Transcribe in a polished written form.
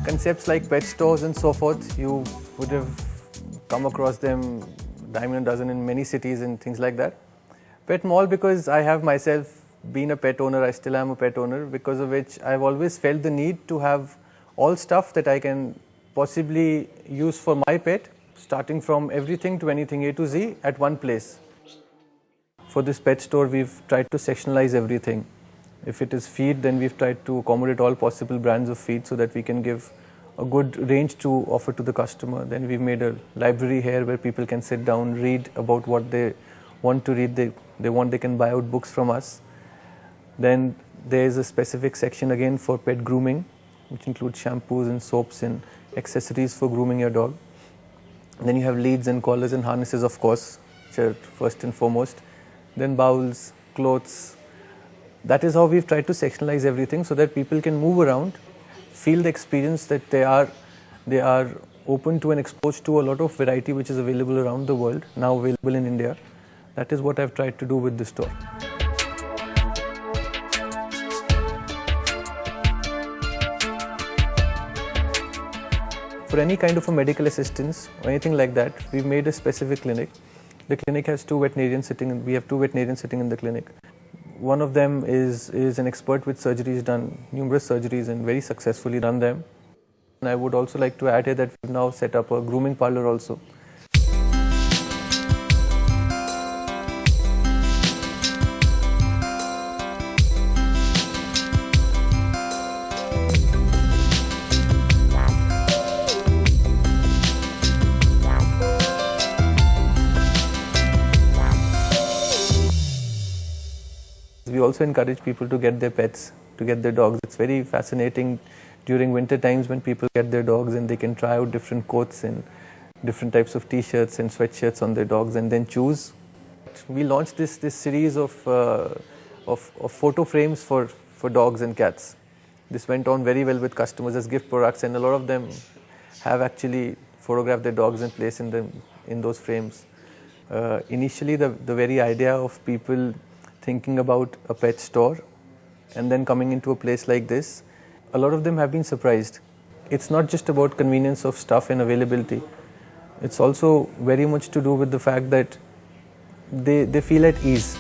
Concepts like pet stores and so forth, you would have come across them dime a dozen in many cities and things like that. Pet mall, because I have myself been a pet owner, I still am a pet owner, because of which I've always felt the need to have all stuff that I can possibly use for my pet, starting from everything to anything A to Z at one place. For this pet store, we've tried to sectionalize everything. If it is feed, then we've tried to accommodate all possible brands of feed so that we can give a good range to offer to the customer. Then we've made a library here where people can sit down, read about what they want to read. They can buy out books from us. Then there's a specific section again for pet grooming, which includes shampoos and soaps and accessories for grooming your dog. Then you have leads and collars and harnesses, of course, which are first and foremost. Then bowls, clothes. That is how we've tried to sectionalize everything so that people can move around, feel the experience that they are open to and exposed to a lot of variety which is available around the world, now available in India. That is what I've tried to do with this store. For any kind of a medical assistance or anything like that, we've made a specific clinic. The clinic has we have two veterinarians sitting in the clinic. One of them is an expert with surgeries, done numerous surgeries and very successfully done them. And I would also like to add here that we've now set up a grooming parlor also. We also encourage people to get their pets, to get their dogs. It's very fascinating during winter times when people get their dogs and they can try out different coats and different types of t-shirts and sweatshirts on their dogs and then choose. We launched this series of photo frames for dogs and cats. This went on very well with customers as gift products, and a lot of them have actually photographed their dogs and placed in those frames. Initially, the very idea of people thinking about a pet store and then coming into a place like this, a lot of them have been surprised. It's not just about convenience of stuff and availability. It's also very much to do with the fact that they feel at ease.